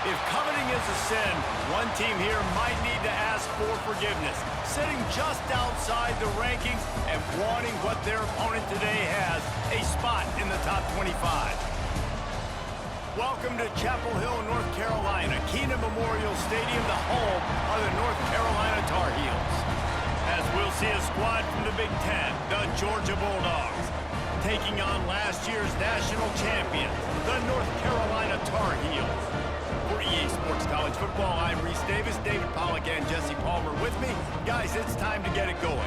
If coveting is a sin, one team here might need to ask for forgiveness, sitting just outside the rankings and wanting what their opponent today has, a spot in the top 25. Welcome to Chapel Hill, North Carolina, Keenan Memorial Stadium, the home of the North Carolina Tar Heels. As we'll see a squad from the Big Ten, the Georgia Bulldogs, taking on last year's national champions, the North Carolina Tar Heels. For EA Sports College Football, I'm Reese Davis, David Pollack, and Jesse Palmer with me. Guys, it's time to get it going.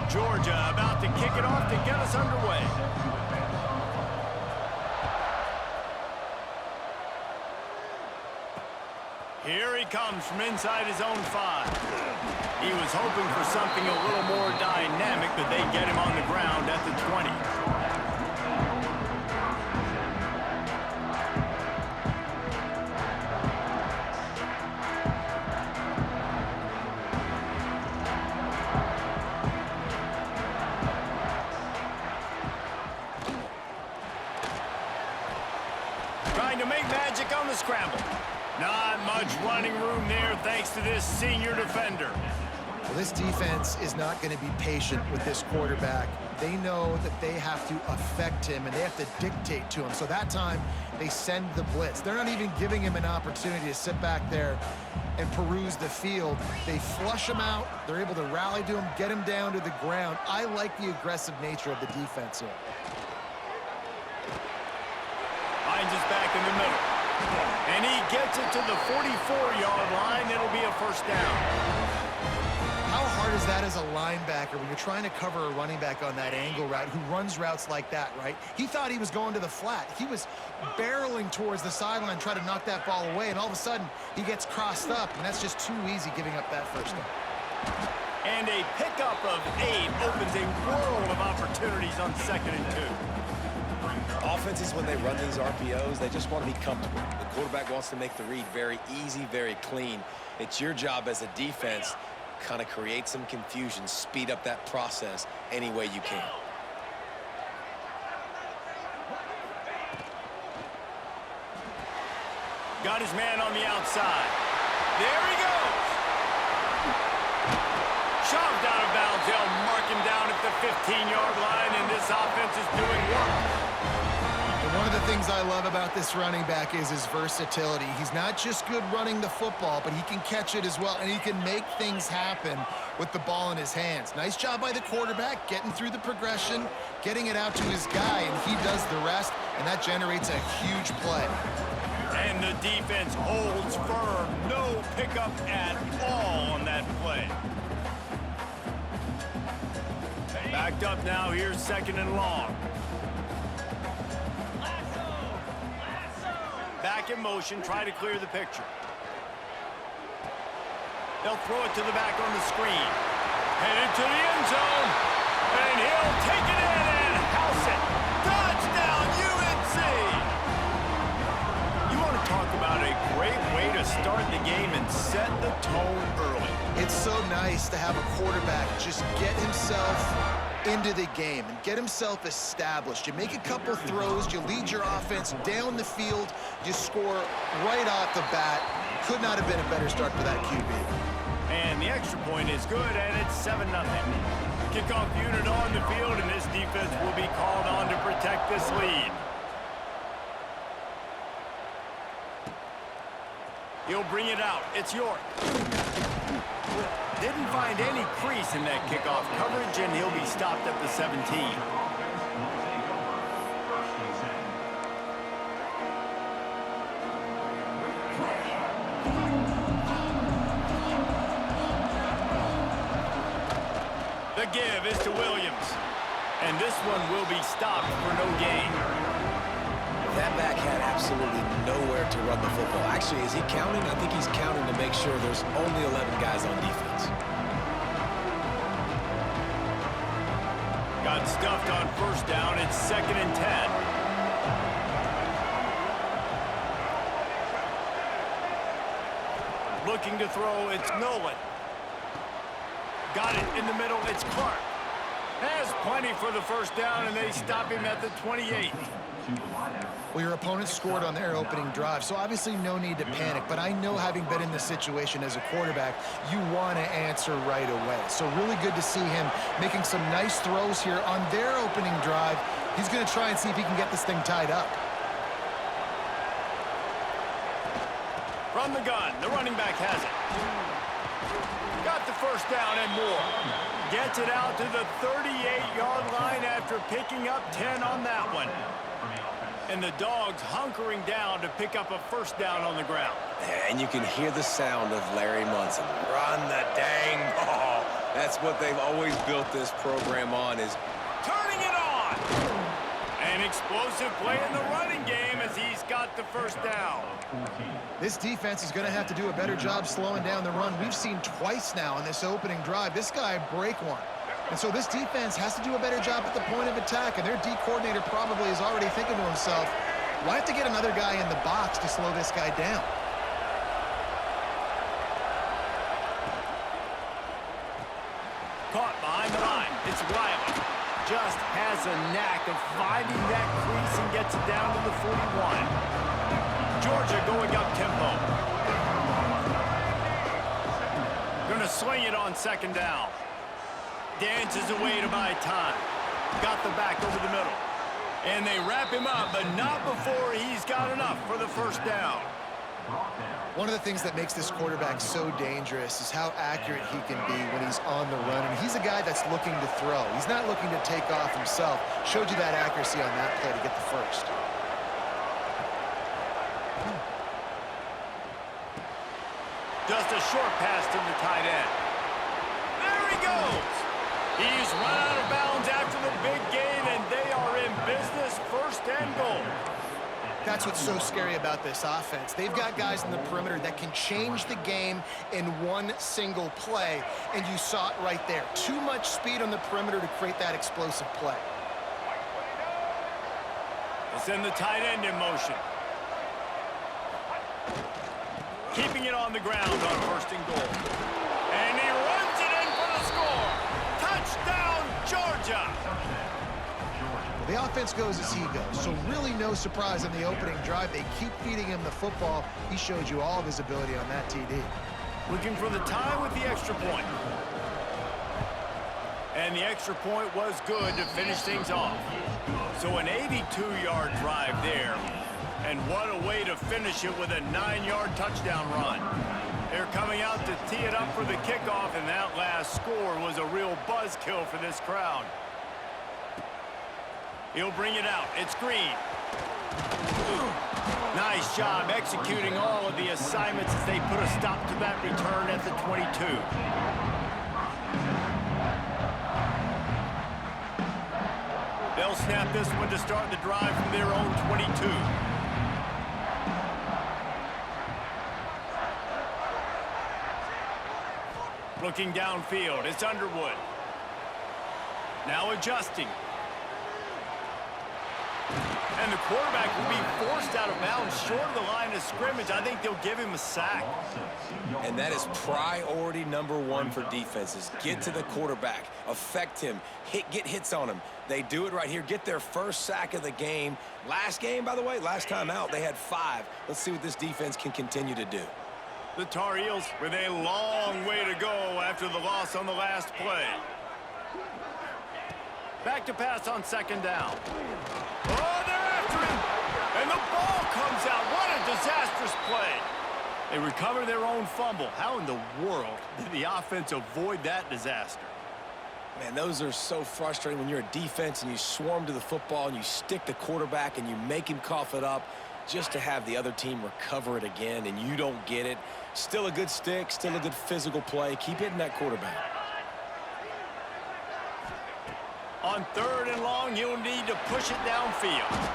Georgia about to kick it off to get us underway. Here he comes from inside his own 5. He was hoping for something a little more dynamic, but they get him on the ground at the 20. Trying to make magic on the scramble. Not much running room there thanks to this senior defender. Well, this defense is not going to be patient with this quarterback. They know that they have to affect him and they have to dictate to him. So that time, they send the blitz. They're not even giving him an opportunity to sit back there and peruse the field. They flush him out. They're able to rally to him, get him down to the ground. I like the aggressive nature of the defense here. Finds us back in the middle. And he gets it to the 44-yard line. It'll be a first down. How hard is that as a linebacker when you're trying to cover a running back on that angle route who runs routes like that, right? He thought he was going to the flat. He was barreling towards the sideline trying to knock that ball away, and all of a sudden he gets crossed up, and that's just too easy giving up that first down. And a pickup of 8 opens a world of opportunities on 2nd and 2. Offenses, when they run these RPOs, they just want to be comfortable. The quarterback wants to make the read very easy, very clean. It's your job as a defense, kind of create some confusion, speed up that process any way you can. Got his man on the outside. There he goes. Shoved out of bounds. They'll mark him down at the 15-yard line, and this offense is doing work. One of the things I love about this running back is his versatility. He's not just good running the football, but he can catch it as well, and he can make things happen with the ball in his hands. Nice job by the quarterback, getting through the progression, getting it out to his guy, and he does the rest, and that generates a huge play. And the defense holds firm. No pickup at all on that play. Backed up now. Here's 2nd and long. Back in motion, try to clear the picture. They'll throw it to the back on the screen. Headed to the end zone. And he'll take it in and house it. Touchdown, UNC! You want to talk about a great way to start the game and set the tone early. It's so nice to have a quarterback just get himself into the game and get himself established. You make a couple throws, you lead your offense down the field, you score right off the bat. Could not have been a better start for that QB. And the extra point is good, and it's 7-0. Kickoff unit on the field, and this defense will be called on to protect this lead. He'll bring it out. It's York. Didn't find any crease in that kickoff coverage, and he'll be stopped at the 17. The give is to Williams, and this one will be stopped for no gain. That back had absolutely nowhere to run the football. Actually, is he counting? I think he's counting to make sure there's only 11 guys on defense. Got stuffed on 1st down. It's 2nd and 10. Looking to throw, it's Nolan. Got it in the middle, it's Clark. Has plenty for the first down, and they stop him at the 28. Well, your opponent scored on their opening drive, so obviously no need to panic. But I know, having been in this situation as a quarterback, you want to answer right away. So really good to see him making some nice throws here on their opening drive. He's going to try and see if he can get this thing tied up. From the gun, the running back has it. Got the first down and more. Gets it out to the 38-yard line after picking up 10 on that one. And the Dogs hunkering down to pick up a first down on the ground. And you can hear the sound of Larry Munson. Run the dang ball. That's what they've always built this program on, is turning it on. An explosive play in the running game as he's got the first down. This defense is going to have to do a better job slowing down the run. We've seen twice now in this opening drive this guy break one. And so this defense has to do a better job at the point of attack, and their D coordinator probably is already thinking to himself, well, I have to get another guy in the box to slow this guy down. Caught behind the line. It's Riley. Just has a knack of finding that crease and gets it down to the 41. Georgia going up tempo. Gonna swing it on second down. Dances away to buy time. Got the back over the middle. And they wrap him up, but not before he's got enough for the first down. One of the things that makes this quarterback so dangerous is how accurate he can be when he's on the run. And he's a guy that's looking to throw. He's not looking to take off himself. Showed you that accuracy on that play to get the first. Just a short pass to the tight end. There he goes. He's run out of bounds after the big gain, and they are in business, first and goal. That's what's so scary about this offense. They've got guys in the perimeter that can change the game in one single play, and you saw it right there. Too much speed on the perimeter to create that explosive play. They send the tight end in motion. Keeping it on the ground on first and goal. And he runs it in for the score. Touchdown, Georgia! The offense goes as he goes, so really no surprise in the opening drive. They keep feeding him the football. He showed you all of his ability on that TD. Looking for the tie with the extra point. And the extra point was good to finish things off. So an 82-yard drive there. And what a way to finish it with a 9-yard touchdown run. They're coming out to tee it up for the kickoff, and that last score was a real buzzkill for this crowd. He'll bring it out. It's Green. Nice job executing all of the assignments as they put a stop to that return at the 22. They'll snap this one to start the drive from their own 22. Looking downfield, it's Underwood. Now adjusting. And the quarterback will be forced out of bounds short of the line of scrimmage. I think they'll give him a sack. And that is priority number one for defenses. Get to the quarterback, affect him, get hits on him. They do it right here. Get their first sack of the game. Last game, by the way, last time out, they had 5. Let's see what this defense can continue to do. The Tar Heels with a long way to go after the loss on the last play. Back to pass on second down. Oh, they're after him! And the ball comes out. What a disastrous play. They recover their own fumble. How in the world did the offense avoid that disaster? Man, those are so frustrating when you're a defense and you swarm to the football and you stick the quarterback and you make him cough it up just to have the other team recover it again and you don't get it. Still a good stick, still a good physical play. Keep hitting that quarterback. On third and long, you'll need to push it downfield.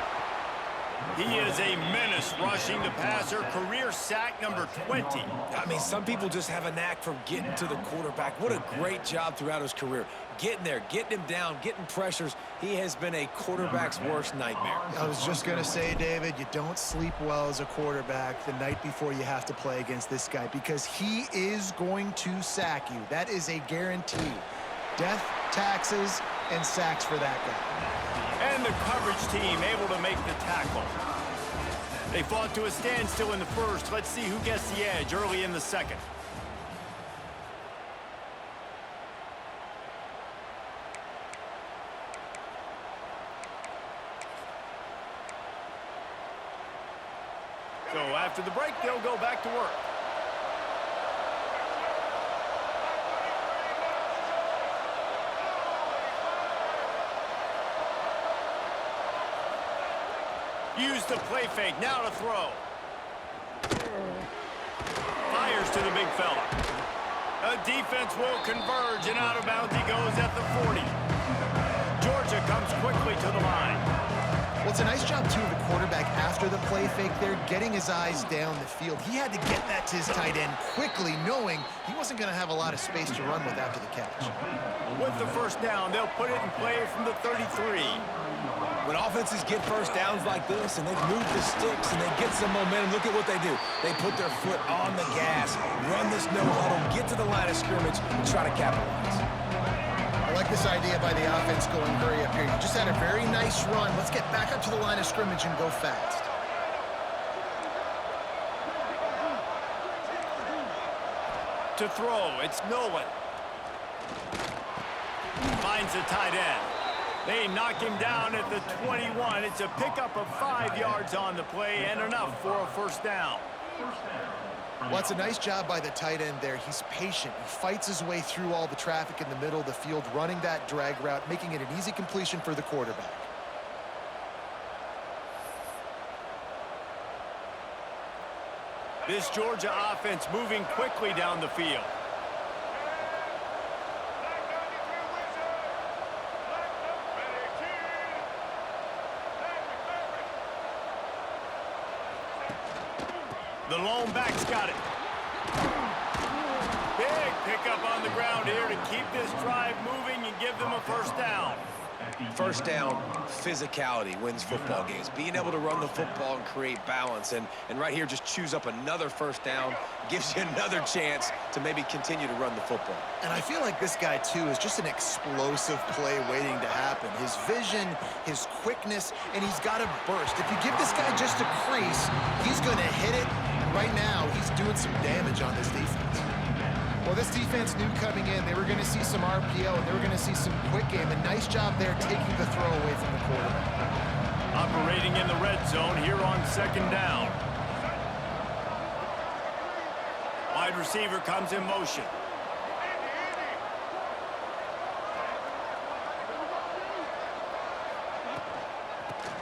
He is a menace rushing the passer, career sack number 20. I mean, some people just have a knack for getting to the quarterback. What a great job throughout his career. Getting there, getting him down, getting pressures. He has been a quarterback's worst nightmare. I was just going to say, David, you don't sleep well as a quarterback the night before you have to play against this guy because he is going to sack you. That is a guarantee. Death, taxes, and sacks for that guy. And the coverage team able to make the tackle. They fought to a standstill in the first. Let's see who gets the edge early in the second. So after the break, they'll go back to work. Use the play fake, now to throw. Fires to the big fella. A defense will converge, and out of bounds he goes at the 40. Georgia comes quickly to the line. Well, it's a nice job, too, of the quarterback after the play fake there, getting his eyes down the field. He had to get that to his tight end quickly, knowing he wasn't going to have a lot of space to run with after the catch. With the first down, they'll put it in play from the 33. When offenses get first downs like this and they've moved the sticks and they get some momentum, look at what they do. They put their foot on the gas, run this no huddle, get to the line of scrimmage, and try to capitalize. I like this idea by the offense going hurry up here. You just had a very nice run. Let's get back up to the line of scrimmage and go fast. To throw, it's Nolan. Finds the tight end. They knock him down at the 21. It's a pickup of 5 yards on the play and enough for a first down. Well, it's a nice job by the tight end there. He's patient. He fights his way through all the traffic in the middle of the field, running that drag route, making it an easy completion for the quarterback. This Georgia offense moving quickly down the field. The lone back's got it. Big pickup on the ground here to keep this drive moving and give them a first down. First down, physicality wins football games. Being able to run the football and create balance. And right here, just choose up another first down. Gives you another chance to maybe continue to run the football. And I feel like this guy, too, is just an explosive play waiting to happen. His vision, his quickness, and he's got a burst. If you give this guy just a crease, he's going to hit it. And right now, he's doing some damage on this defense. Well, this defense knew coming in they were going to see some RPO, and they were going to see some quick game. A nice job there taking the throw away from the quarterback. Operating in the red zone here on second down. Wide receiver comes in motion.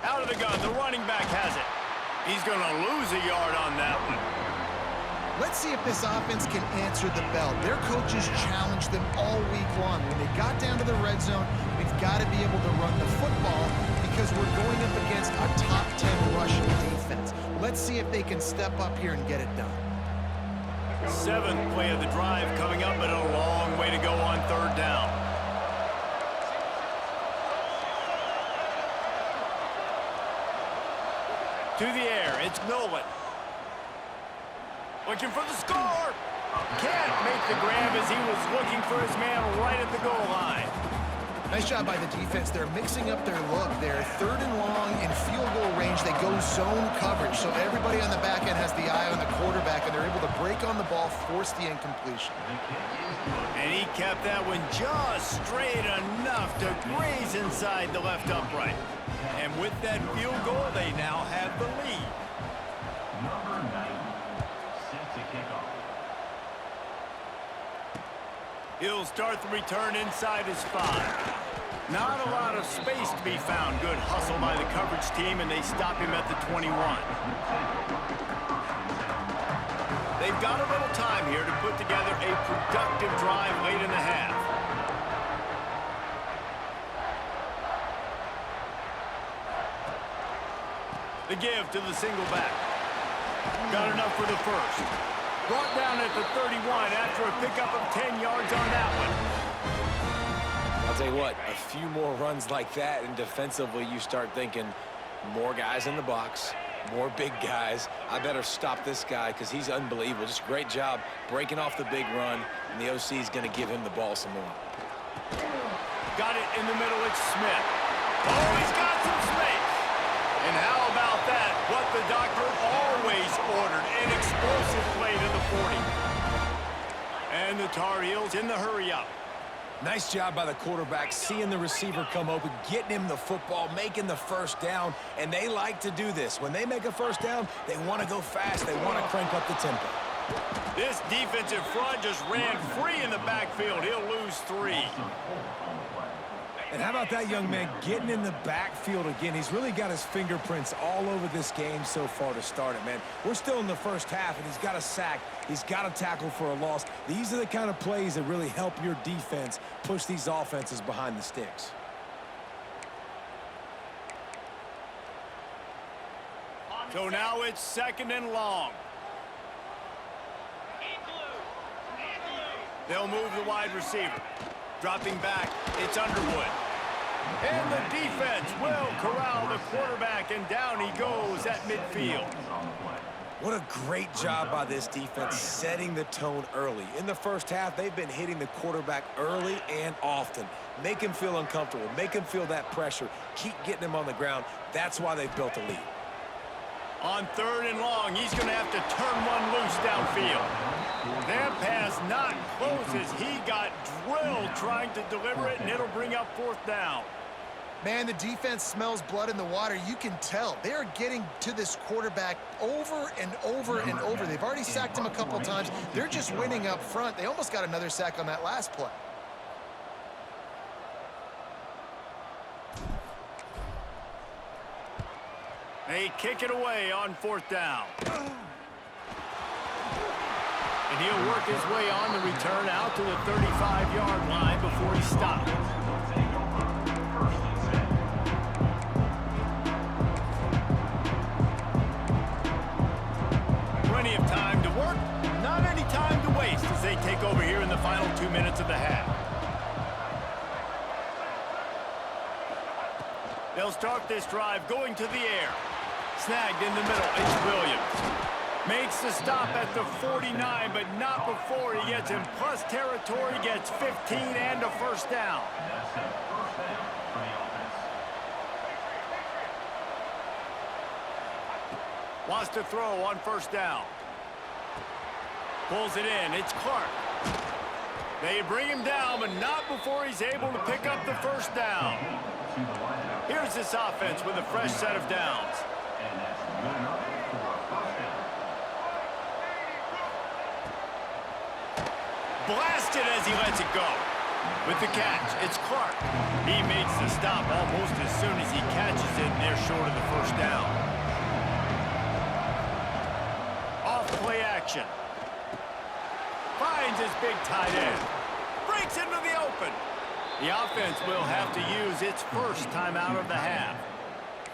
Out of the gun, the running back has it. He's going to lose a yard on that one. Let's see if this offense can answer the bell. Their coaches challenged them all week long. When they got down to the red zone, we've got to be able to run the football because we're going up against a top 10 rushing defense. Let's see if they can step up here and get it done. Seventh play of the drive coming up, but a long way to go on third down. To the air, it's Nolan. Looking for the score. Can't make the grab as he was looking for his man right at the goal line. Nice job by the defense. They're mixing up their look. They're third and long in field goal range. They go zone coverage, so everybody on the back end has the eye on the quarterback, and they're able to break on the ball, force the incompletion. And he kept that one just straight enough to graze inside the left upright. And with that field goal, they now have the lead. Number 9, set to kick off. He'll start the return inside his 5. Not a lot of space to be found. Good hustle by the coverage team, and they stop him at the 21. They've got a little time here to put together a productive drive late in the half. The give to the single back. Got enough for the first. Brought down at the 31 after a pickup of 10 yards on that one. I'll tell you what, a few more runs like that, and defensively you start thinking more guys in the box, more big guys. I better stop this guy because he's unbelievable. Just a great job breaking off the big run, and the OC is going to give him the ball some more. Got it in the middle. It's Smith. Oh, he's got some space. And how about that? What the doctor always ordered, an explosive play to the 40. And the Tar Heels in the hurry-up. Nice job by the quarterback, seeing the receiver come open, getting him the football, making the first down, and they like to do this. When they make a first down, they want to go fast. They want to crank up the tempo. This defensive front just ran free in the backfield. He'll lose 3. And how about that young man getting in the backfield again? He's really got his fingerprints all over this game so far to start it, man. We're still in the first half, and he's got a sack. He's got a tackle for a loss. These are the kind of plays that really help your defense push these offenses behind the sticks. So now it's 2nd and long. They'll move the wide receiver. Dropping back, it's Underwood. And the defense will corral the quarterback, and down he goes at midfield. What a great job by this defense setting the tone early. In the first half, they've been hitting the quarterback early and often. Make him feel uncomfortable. Make him feel that pressure. Keep getting him on the ground. That's why they've built a lead. On 3rd and long, he's going to have to turn one loose downfield. That pass not close as he got drilled trying to deliver it, and it'll bring up 4th down. Man, the defense smells blood in the water. You can tell. They are getting to this quarterback over and over and over. They've already sacked him a couple times. They're just winning up front. They almost got another sack on that last play. They kick it away on 4th down. And he'll work his way on the return out to the 35-yard line before he stops. Plenty of time to work, not any time to waste as they take over here in the final 2 minutes of the half. They'll start this drive going to the air. Snagged in the middle, it's Williams. Makes the stop at the 49, but not before he gets in plus territory, gets 15 and a 1st down. Wants to throw on 1st down. Pulls it in, it's Clark. They bring him down, but not before he's able to pick up the 1st down. Here's this offense with a fresh set of downs. Blasted as he lets it go. With the catch, it's Clark. He makes the stop almost as soon as he catches it, and they're short of the 1st down. Off play action. Finds his big tight end. Breaks into the open. The offense will have to use its first timeout of the half.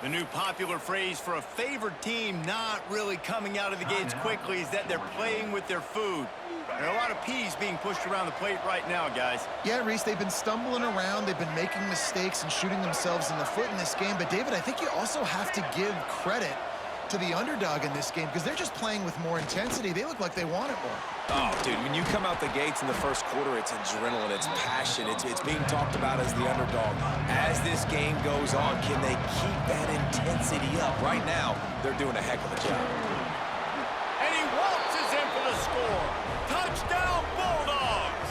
The new popular phrase for a favored team not really coming out of the gates quickly is that they're playing with their food. There are a lot of peas being pushed around the plate right now, guys. Yeah, Reese, they've been stumbling around. They've been making mistakes and shooting themselves in the foot in this game. But, David, I think you also have to give credit to the underdog in this game because they're just playing with more intensity. They look like they want it more. Oh, dude, when you come out the gates in the first quarter, it's adrenaline, it's passion, it's being talked about as the underdog. As this game goes on, can they keep that intensity up? Right now, they're doing a heck of a job. And he waltzes in for the score. Touchdown, Bulldogs!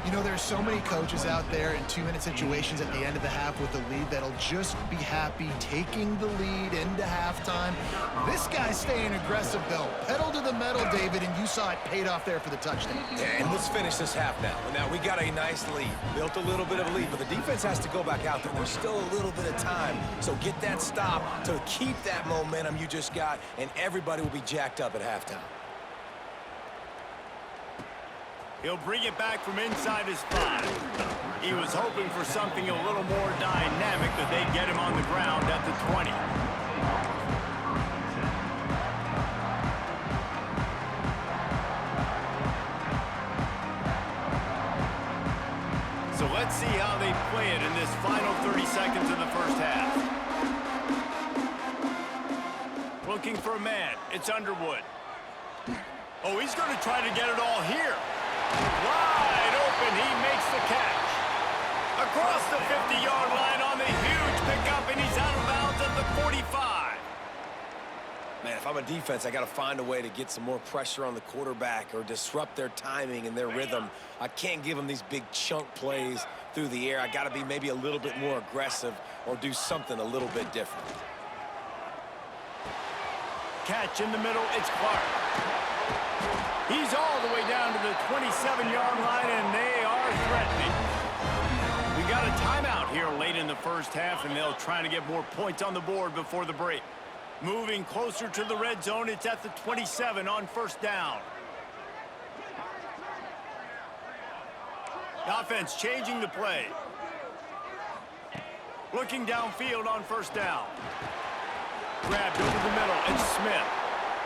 You know, there's so many coaches out there in 2-minute situations at the end of the half with the lead that'll just be happy taking the lead into halftime. This guy's staying aggressive, though. Pedal to the metal, David, and you saw it paid off there for the touchdown. And let's finish this half now. Now, we got a nice lead. Built a little bit of a lead, but the defense has to go back out there. There's still a little bit of time. So get that stop to keep that momentum you just got, and everybody will be jacked up at halftime. He'll bring it back from inside his 5. He was hoping for something a little more dynamic, but they get him on the ground at the 20. looking for a man. It's Underwood. Oh, he's going to try to get it all here. Wide open, he makes the catch. Across the 50-yard line on the huge pickup, and he's out of bounds at the 45. Man, if I'm a defense, I got to find a way to get some more pressure on the quarterback or disrupt their timing and their rhythm. I can't give them these big chunk plays through the air. I got to be maybe a little bit more aggressive or do something a little bit different. Catch in the middle, it's Clark. He's all the way down to the 27-yard line, and they are threatening. We got a timeout here late in the first half, and they'll try to get more points on the board before the break. Moving closer to the red zone, it's at the 27 on first down. The offense changing the play. Looking downfield on first down. Grabbed over the middle, it's Smith.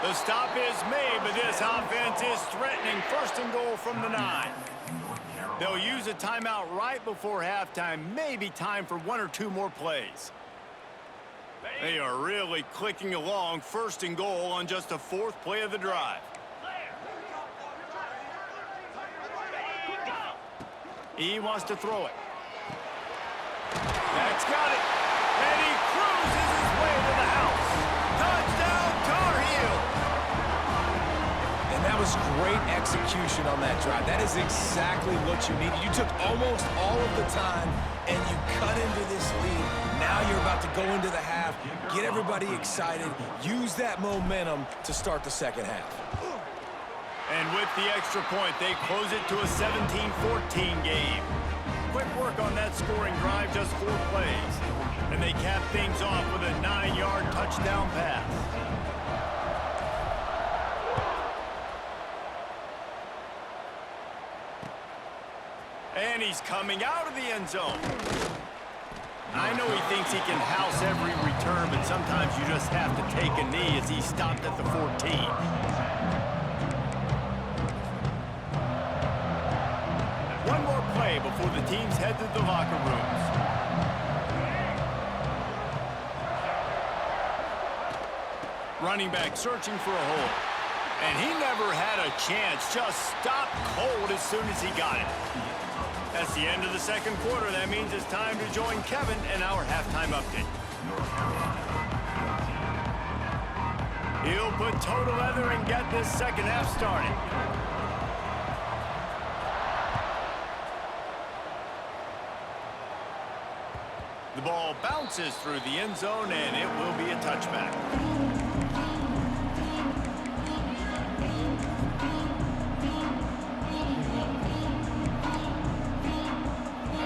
The stop is made, but this offense is threatening. First and goal from the 9. They'll use a timeout right before halftime. Maybe time for 1 or 2 more plays. They are really clicking along. First and goal on just the 4th play of the drive. He wants to throw it. That's got it. And he cruises his way to the house. Touchdown, Tar Heels. And that was great execution on that drive. That is exactly what you needed. You took almost all of the time, and you cut into this lead. Now you're about to go into the half, get everybody excited, use that momentum to start the second half. And with the extra point, they close it to a 17-14 game. Quick work on that scoring drive, just 4 plays. And they cap things off with a 9-yard touchdown pass. And he's coming out of the end zone. I know he thinks he can house every return, but sometimes you just have to take a knee as he stopped at the 14. One more play before the teams head to the locker rooms. Running back searching for a hole. And he never had a chance, just stopped cold as soon as he got it. That's the end of the second quarter. That means it's time to join Kevin in our halftime update. He'll put toe to leather and get this second half started. The ball bounces through the end zone, and it will be a touchback.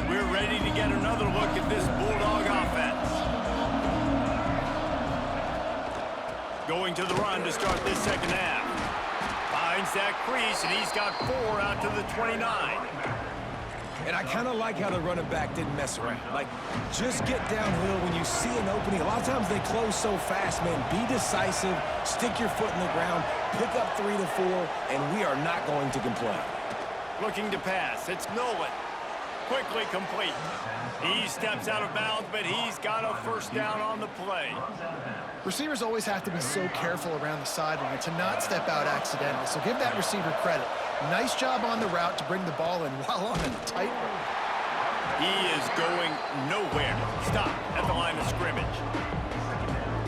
We're ready to get another look at this Bulldog offense. Going to the run to start this second half. Finds that crease, and he's got 4 out to the 29. And I kind of like how the running back didn't mess around. Like, just get downhill when you see an opening. A lot of times they close so fast, man. Be decisive, stick your foot in the ground, pick up 3 to 4, and we are not going to complain. Looking to pass. It's Nolan. Quickly complete. He steps out of bounds, but he's got a first down on the play. Receivers always have to be so careful around the sideline to not step out accidentally, so give that receiver credit. Nice job on the route to bring the ball in while on a tightrope. He is going nowhere. Stop at the line of scrimmage.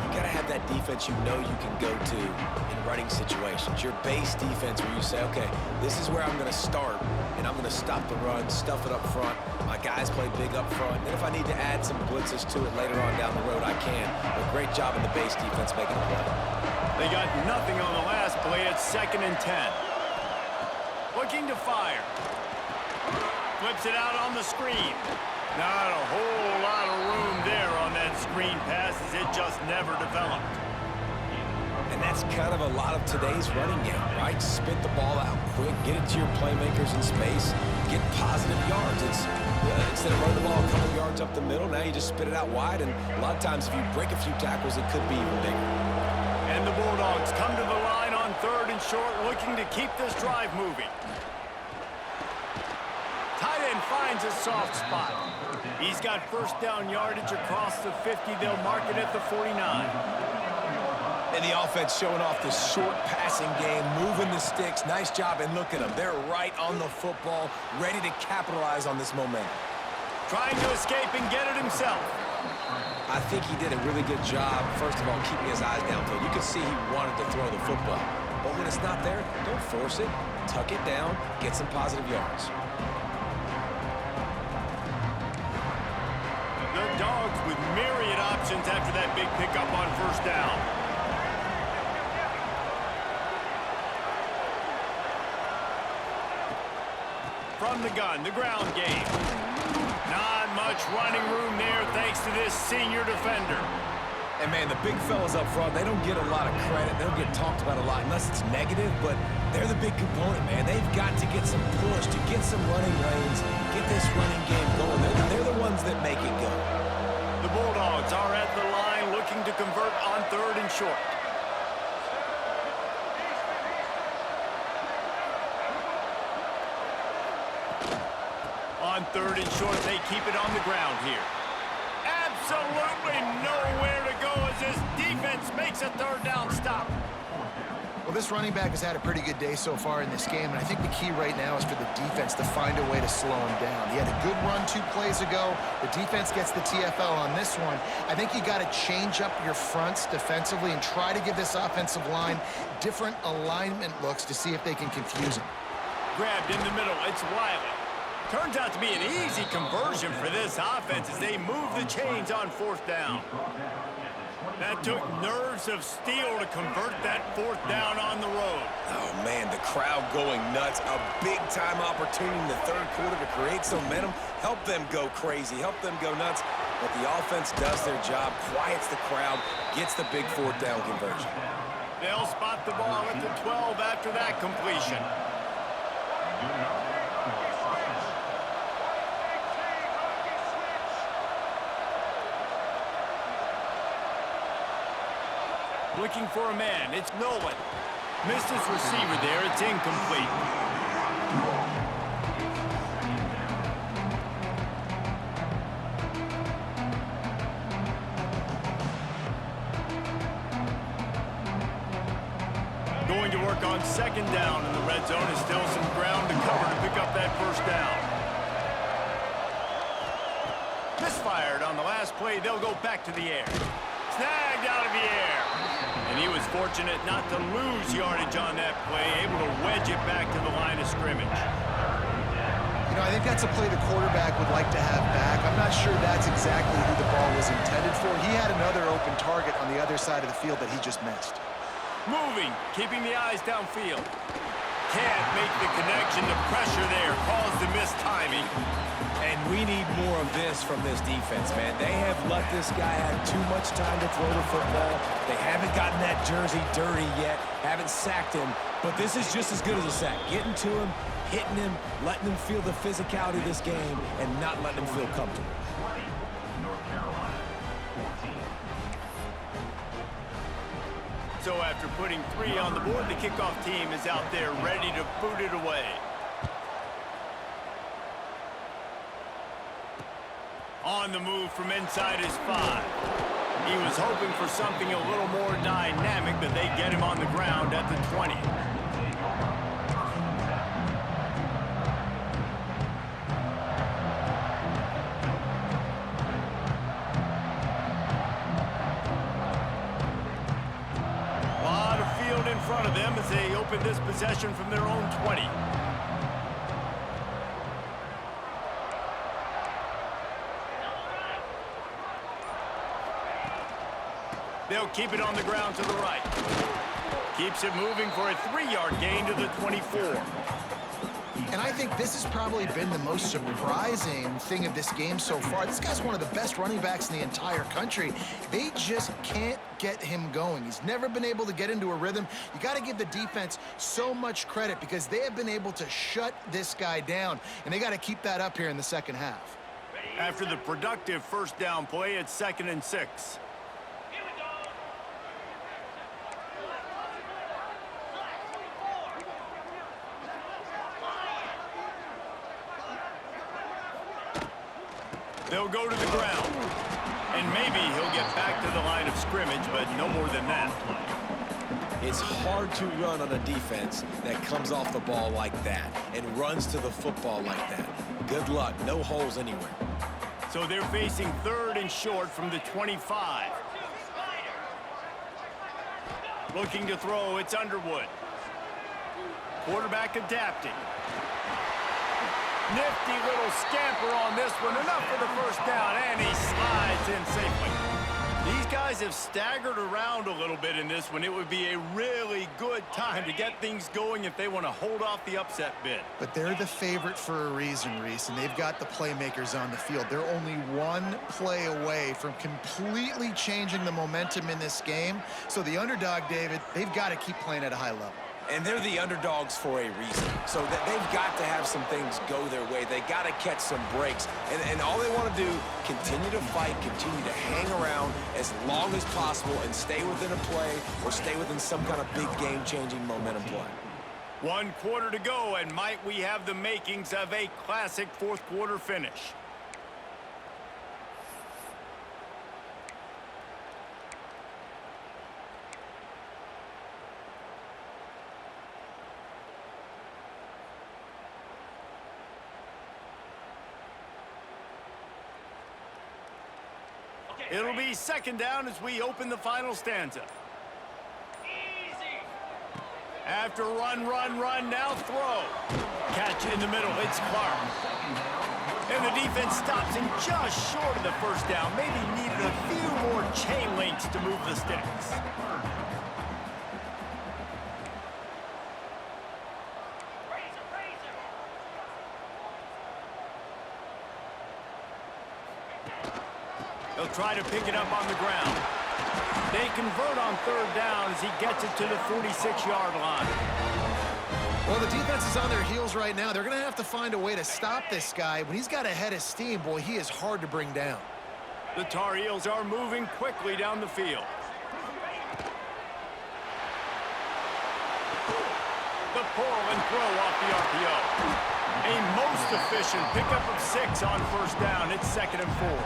You got to have that defense you know you can go to in running situations. Your base defense where you say, okay, this is where I'm going to start, and I'm going to stop the run, stuff it up front. My guys play big up front. And if I need to add some blitzes to it later on down the road, I can. But great job in the base defense making a play. They got nothing on the last play. It's 2nd and 10. Looking to fire. Flips it out on the screen. Not a whole lot of room there on that screen pass as it just never developed. And that's kind of a lot of today's running game, right? Spit the ball out quick, get it to your playmakers in space, get positive yards. Instead of running the ball a couple yards up the middle, now you just spit it out wide, and a lot of times if you break a few tackles, it could be even bigger. And the Bulldogs come to the line on 3rd and short, looking to keep this drive moving. Tight end finds a soft spot. He's got first down yardage across the 50. They'll mark it at the 49. And the offense showing off the short passing game, moving the sticks. Nice job, and look at them. They're right on the football, ready to capitalize on this momentum. Trying to escape and get it himself. I think he did a really good job, first of all, keeping his eyes downfield. You could see he wanted to throw the football. But when it's not there, don't force it. Tuck it down, get some positive yards. The Dogs with myriad options after that big pickup on first down. From the gun, the ground game. Not much running room there thanks to this senior defender. And, man, the big fellas up front, they don't get a lot of credit. They don't get talked about a lot unless it's negative, but they're the big component, man. They've got to get some push, to get some running lanes, get this running game going. They're the ones that make it go. The Bulldogs are at the line looking to convert on 3rd and short. On 3rd and short, they keep it on the ground here. Absolutely nowhere to go as this defense makes a 3rd down stop. Well, this running back has had a pretty good day so far in this game, and I think the key right now is for the defense to find a way to slow him down. He had a good run 2 plays ago. The defense gets the TFL on this one. I think you got to change up your fronts defensively and try to give this offensive line different alignment looks to see if they can confuse him. Grabbed in the middle, it's Wiley. Turns out to be an easy conversion for this offense as they move the chains on 4th down. That took nerves of steel to convert that 4th down on the road. Oh, man, the crowd going nuts. A big-time opportunity in the 3rd quarter to create some momentum, help them go crazy, help them go nuts. But the offense does their job, quiets the crowd, gets the big 4th down conversion. They'll spot the ball at the 12 after that completion. Looking for a man, it's Nolan. Missed his receiver there, it's incomplete. Going to work on 2nd down in the red zone. Is still some ground to cover to pick up that 1st down. Misfired on the last play, they'll go back to the air. Snagged out of the air. And he was fortunate not to lose yardage on that play, able to wedge it back to the line of scrimmage. You know, I think that's a play the quarterback would like to have back. I'm not sure that's exactly who the ball was intended for. He had another open target on the other side of the field that he just missed. Moving, keeping the eyes downfield. Can't make the connection. The pressure there caused the missed timing. And we need more of this from this defense, man. They have let this guy have too much time to throw the football. They haven't gotten that jersey dirty yet, haven't sacked him. But this is just as good as a sack. Getting to him, hitting him, letting him feel the physicality of this game, and not letting him feel comfortable. So after putting 3 on the board, the kickoff team is out there ready to boot it away. On the move from inside his 5. He was hoping for something a little more dynamic, but they get him on the ground at the 20. A lot of field in front of them as they open this possession from their own 20. They'll keep it on the ground to the right. Keeps it moving for a 3-yard gain to the 24. And I think this has probably been the most surprising thing of this game so far. This guy's one of the best running backs in the entire country. They just can't get him going. He's never been able to get into a rhythm. You got to give the defense so much credit because they have been able to shut this guy down, and they got to keep that up here in the 2nd half. After the productive 1st down play, it's 2nd and 6. They'll go to the ground. And maybe he'll get back to the line of scrimmage, but no more than that. It's hard to run on a defense that comes off the ball like that and runs to the football like that. Good luck. No holes anywhere. So they're facing 3rd and short from the 25. Looking to throw, it's Underwood. Quarterback adapting. Nifty little scamper on this one. Enough for the first down, and he slides in safely. These guys have staggered around a little bit in this one. It would be a really good time to get things going if they want to hold off the upset bid. But they're the favorite for a reason, Reese, and they've got the playmakers on the field. They're only one play away from completely changing the momentum in this game. So the underdog, David, they've got to keep playing at a high level. And they're the underdogs for a reason. So that they've got to have some things go their way. They got to catch some breaks. And all they want to do, continue to fight, continue to hang around as long as possible and stay within a play or stay within some kind of big game-changing momentum play. 1 quarter to go, and might we have the makings of a classic 4th quarter finish. It'll be 2nd down as we open the final stanza. After run, now throw. Catch in the middle, it's Clark. And the defense stops him just short of the first down. Maybe needed a few more chain links to move the sticks. They'll try to pick it up on the ground. They convert on 3rd down as he gets it to the 46-yard line. Well, the defense is on their heels right now. They're going to have to find a way to stop this guy. When he's got a head of steam, boy, he is hard to bring down. The Tar Heels are moving quickly down the field. The pull and throw off the RPO. A most efficient pickup of 6 on 1st down. It's 2nd and 4.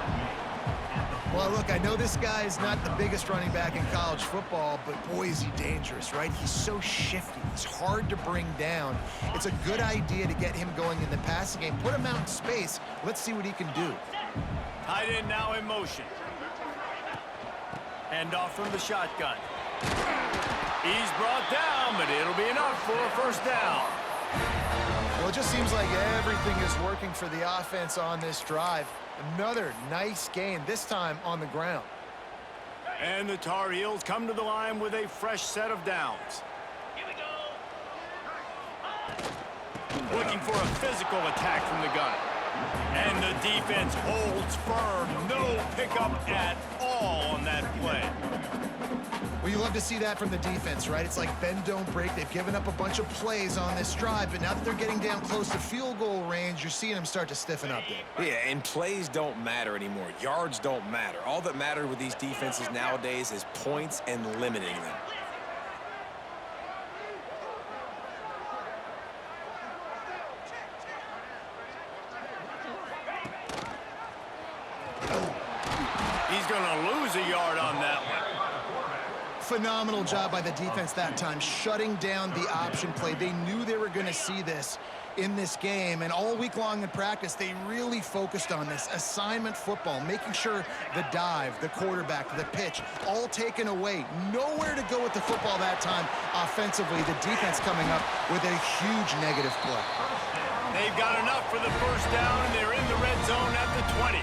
Well, look, I know this guy is not the biggest running back in college football, but boy, is he dangerous, right? He's so shifty. He's hard to bring down. It's a good idea to get him going in the passing game. Put him out in space. Let's see what he can do. Tight end now in motion. Hand off from the shotgun. He's brought down, but it'll be enough for a 1st down. Well, it just seems like everything is working for the offense on this drive. Another nice gain, this time on the ground. And the Tar Heels come to the line with a fresh set of downs. Here we go. Looking for a physical attack from the gun. And the defense holds firm. No pickup at all on that play. Well, you love to see that from the defense, right? It's like bend, don't break. They've given up a bunch of plays on this drive, but now that they're getting down close to field goal range, you're seeing them start to stiffen up there. Yeah, and plays don't matter anymore. Yards don't matter. All that matters with these defenses nowadays is points and limiting them. He's going to lose a yard on that one. Phenomenal job by the defense that time, shutting down the option play. They knew they were going to see this in this game, and all week long in practice, they really focused on this assignment football, making sure the dive, the quarterback, the pitch, all taken away. Nowhere to go with the football that time offensively. The defense coming up with a huge negative play. They've got enough for the 1st down, and they're in the red zone at the 20.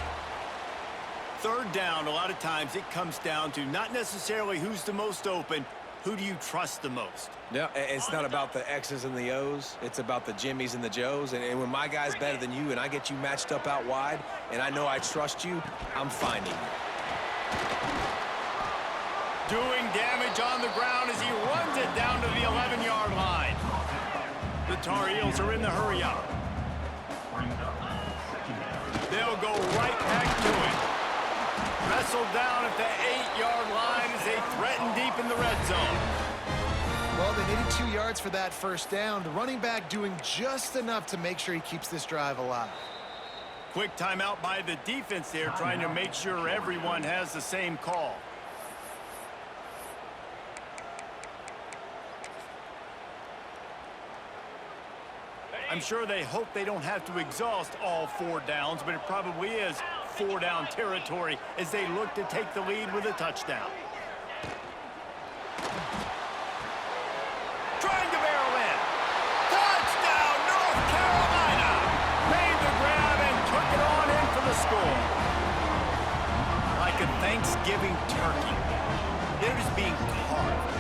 3rd down, a lot of times it comes down to not necessarily who's the most open, who do you trust the most? No, it's not about the X's and the O's. It's about the Jimmies and the Joes. And when my guy's better than you and I get you matched up out wide and I know I trust you, I'm finding you. Doing damage on the ground as he runs it down to the 11-yard line. The Tar Heels are in the hurry-up. They'll go right back to it. Wrestled down at the 8-yard line as they threaten deep in the red zone. Well, they needed 2 yards for that 1st down. The running back doing just enough to make sure he keeps this drive alive. Quick timeout by the defense there, trying to make sure everyone has the same call. I'm sure they hope they don't have to exhaust all 4 downs, but it probably is 4-down territory as they look to take the lead with a touchdown. Trying to barrel in. Touchdown, North Carolina! Made the grab and took it on in for the score. Like a Thanksgiving turkey, they're just being carved.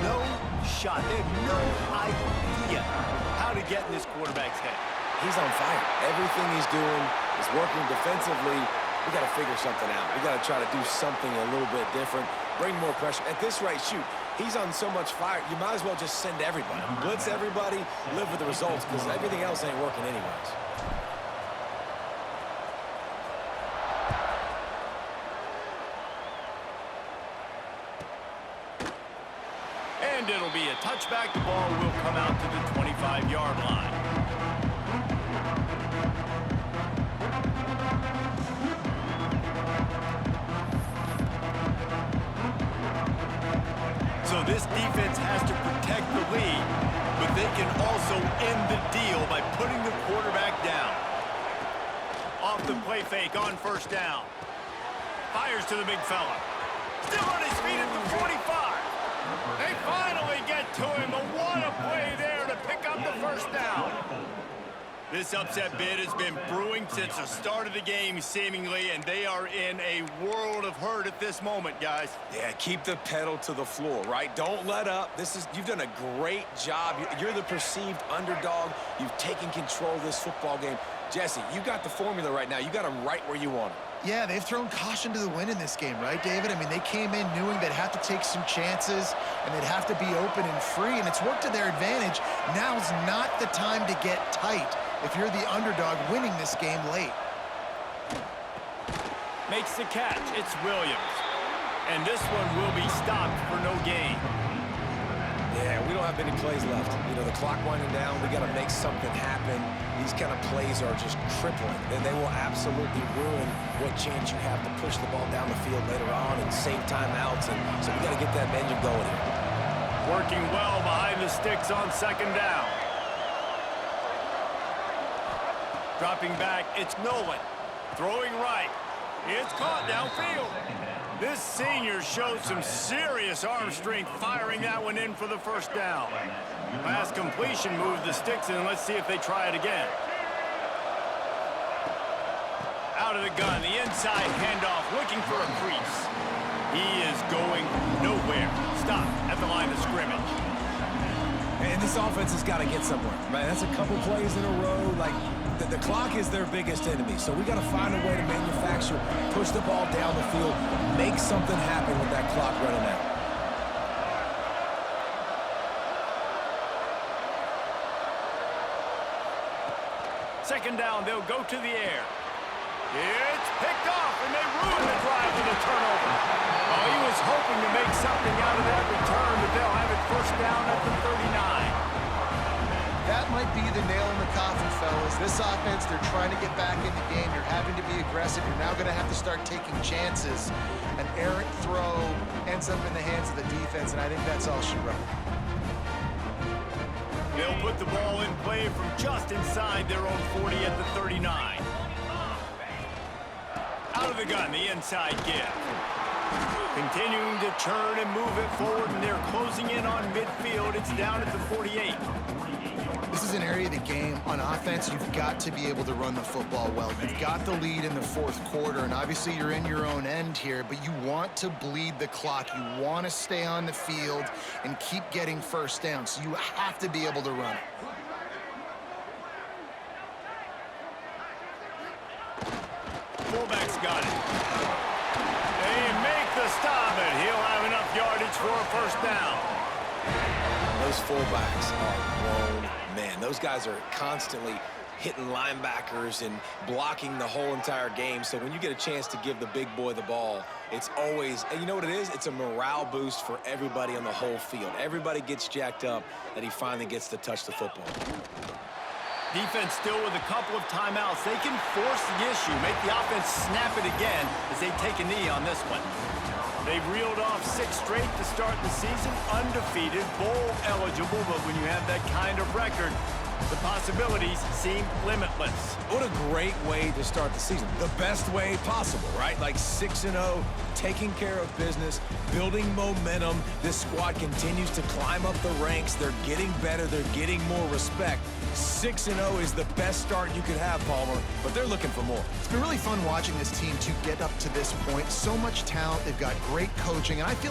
No shot. They have no idea how to get in this quarterback's head. He's on fire. Everything he's doing is working defensively. We got to figure something out. We got to try to do something a little bit different, bring more pressure. At this rate, shoot, he's on so much fire, you might as well just send everybody. Blitz everybody, live with the results, because everything else ain't working anyways. And it'll be a touchback. The ball will come out to the 25-yard line. So this defense has to protect the lead, but they can also end the deal by putting the quarterback down. Off the play fake on first down. Fires to the big fella. Still on his feet at the 45. They finally get to him, but what a play there to pick up the first down. This upset bid has been brewing since the start of the game, seemingly, and they are in a world of hurt at this moment, guys. Yeah, keep the pedal to the floor, right? Don't let up. You've done a great job. You're the perceived underdog. You've taken control of this football game. Jesse, you got the formula right now. You got them right where you want them. Yeah, they've thrown caution to the wind in this game, right, David? I mean, they came in knowing they'd have to take some chances and they'd have to be open and free, and it's worked to their advantage. Now's not the time to get tight if you're the underdog winning this game late. Makes the catch. It's Williams. And this one will be stopped for no gain. Yeah, we don't have many plays left. You know, the clock winding down, we got to make something happen. These kind of plays are just crippling. Then they will absolutely ruin what chance you have to push the ball down the field later on and save timeouts. And so we got to get that engine going here. Working well behind the sticks on second down. Dropping back, it's Nolan. Throwing right. It's caught downfield. This senior showed some serious arm strength firing that one in for the first down. Pass completion moved the sticks in. Let's see if they try it again. Out of the gun, the inside handoff, looking for a crease. He is going nowhere. Stopped at the line of scrimmage. And this offense has got to get somewhere. Man, that's a couple plays in a row. Like, the clock is their biggest enemy, so we got to find a way to manufacture, push the ball down the field, make something happen with that clock running out. Second down, they'll go to the air. It's picked off, and they ruin the drive with a turnover. Oh, he was hoping to make something out of that return, but they'll have it first down at the 39. That might be the nail in the coffin, fellas. This offense, they're trying to get back in the game. You're having to be aggressive. You're now going to have to start taking chances. An errant throw ends up in the hands of the defense, and I think that's all she wrote. They'll put the ball in play from just inside their own 40 at the 39. Out of the gun, the inside give. Continuing to churn and move it forward, and they're closing in on midfield. It's down at the 48. This is an area of the game. On offense, you've got to be able to run the football well. You've got the lead in the fourth quarter, and obviously you're in your own end here, but you want to bleed the clock. You want to stay on the field and keep getting first down, so you have to be able to run it. Fullback's got it. They make the stop, and he'll have enough yardage for a first down. Those fullbacks are grown men. Those guys are constantly hitting linebackers and blocking the whole entire game. So when you get a chance to give the big boy the ball, it's always, and you know what it is? It's a morale boost for everybody on the whole field. Everybody gets jacked up that he finally gets to touch the football. Defense still with a couple of timeouts. They can force the issue, make the offense snap it again as they take a knee on this one. They've reeled off 6 straight to start the season, undefeated, bowl eligible, but when you have that kind of record, The possibilities seem limitless. What a great way to start the season. The best way possible, right? Like 6-0, taking care of business, building momentum. This squad continues to climb up the ranks. They're getting better. They're getting more respect. 6-0 is the best start you could have, Palmer, but they're looking for more. It's been really fun watching this team to get up to this point. So much talent. They've got great coaching, and I feel